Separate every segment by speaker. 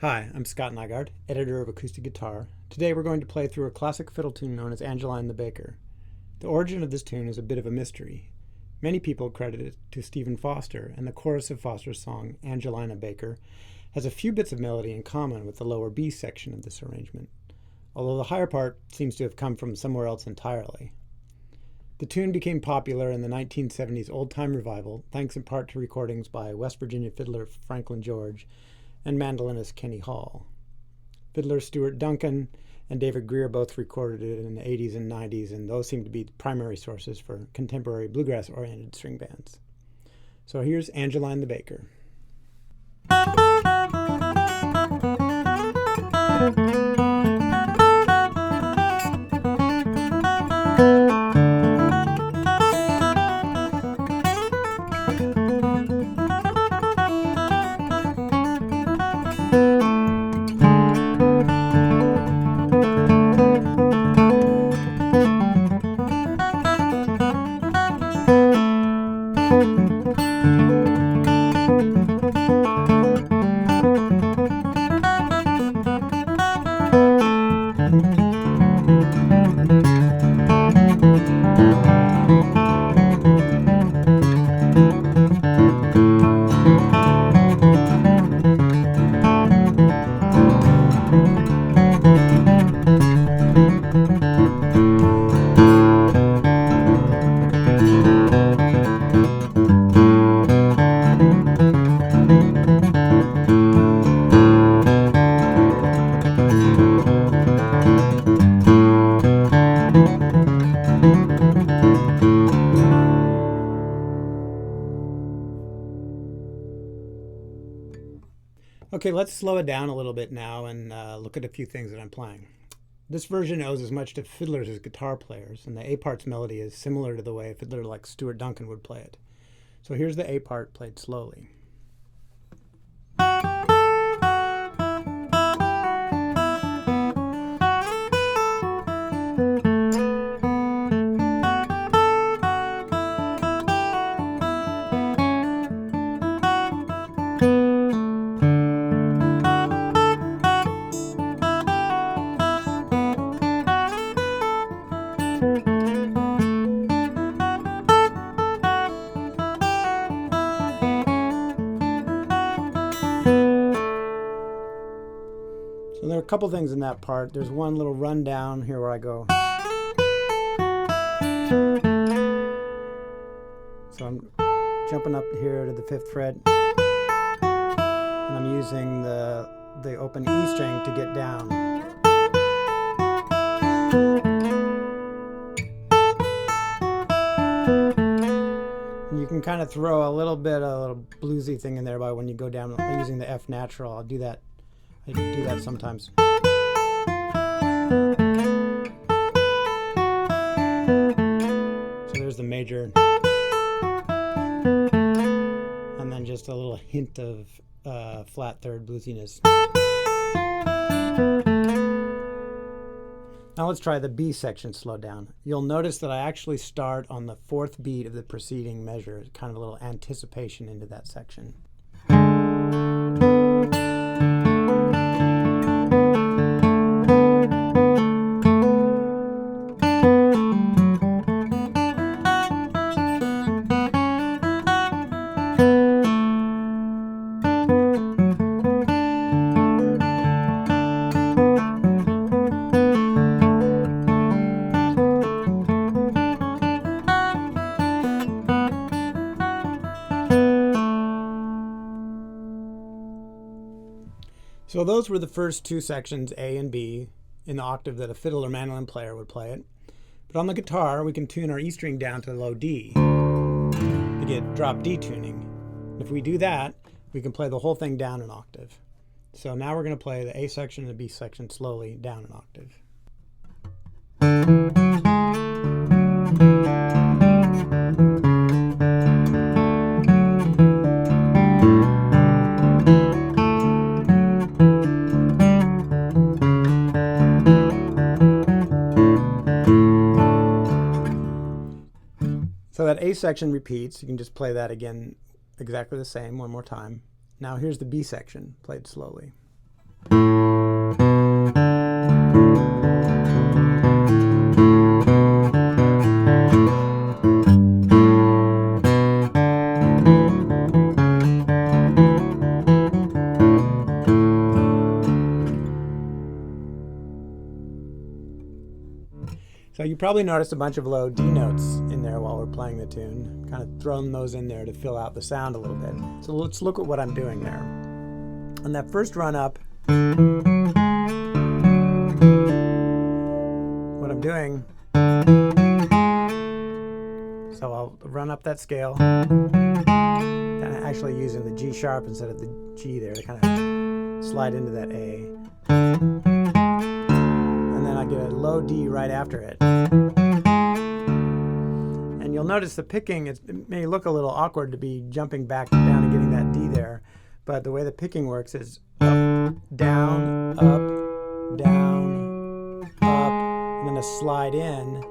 Speaker 1: Hi, I'm Scott Nygaard, editor of Acoustic Guitar. Today we're going to play through a classic fiddle tune known as Angeline the Baker. The origin of this tune is a bit of a mystery. Many people credit it to Stephen Foster, and the chorus of Foster's song, Angelina Baker, has a few bits of melody in common with the lower B section of this arrangement, although the higher part seems to have come from somewhere else entirely. The tune became popular in the 1970s old-time revival, thanks in part to recordings by West Virginia fiddler Franklin George and mandolinist Kenny Hall. Fiddler Stuart Duncan and David Greer both recorded it in the 80s and 90s, and those seem to be the primary sources for contemporary bluegrass-oriented string bands. So here's Angeline the Baker. Okay, let's slow it down a little bit now and look at a few things that I'm playing. This version owes as much to fiddlers as guitar players, and the A part's melody is similar to the way a fiddler like Stuart Duncan would play it. So here's the A part played slowly. So there are a couple things in that part. There's one little rundown here where I go. So I'm jumping up here to the 5th fret, and I'm using the open E string to get down. And you can kind of throw a little bluesy thing in there by when you go down using the F natural. I'll do that. I do that sometimes. So there's the major. And then just a little hint of flat third bluesiness. Now let's try the B section slowed down. You'll notice that I actually start on the 4th beat of the preceding measure, kind of a little anticipation into that section. So those were the first two sections, A and B, in the octave that a fiddle or mandolin player would play it. But on the guitar, we can tune our E string down to low D to get drop D tuning. If we do that, we can play the whole thing down an octave. So now we're going to play the A section and the B section slowly down an octave. that A section repeats. You can just play that again exactly the same one more time. Now here's the B section played slowly. So you probably noticed a bunch of low D notes in there while we're playing the tune. Kind of thrown those in there to fill out the sound a little bit. So let's look at what I'm doing there. On that first run up, what I'm doing, so I'll run up that scale, kind of actually using the G sharp instead of the G there to kind of slide into that A. And then I get a low D right after it. And you'll notice the picking, it may look a little awkward to be jumping back down and getting that D there, but the way the picking works is up, down, up, and then a slide in,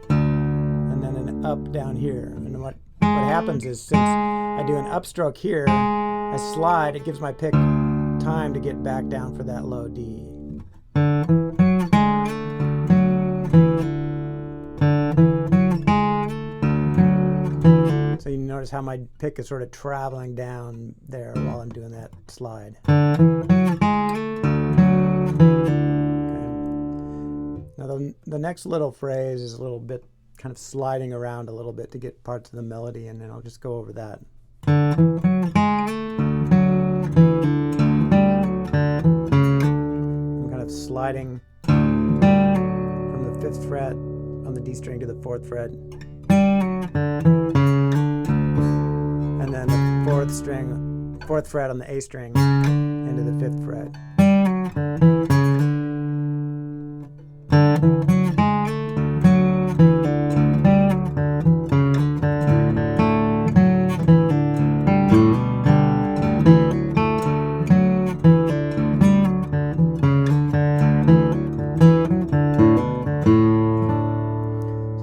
Speaker 1: and then an up down here. And what happens is, since I do an upstroke here, I slide, it gives my pick time to get back down for that low D. So you notice how my pick is sort of traveling down there while I'm doing that slide. Okay. Now the next little phrase is a little bit kind of sliding around a little bit to get parts of the melody, and then I'll just go over that. I'm kind of sliding from the 5th fret on the D string to the 4th fret. And then the 4th fret on the A string into the 5th fret.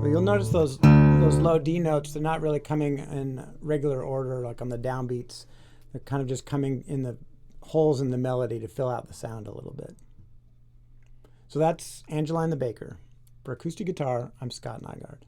Speaker 1: So you'll notice those low D notes, they're not really coming in regular order like on the downbeats. They're kind of just coming in the holes in the melody to fill out the sound a little bit. So that's Angeline the Baker. For acoustic guitar, I'm Scott Nygaard.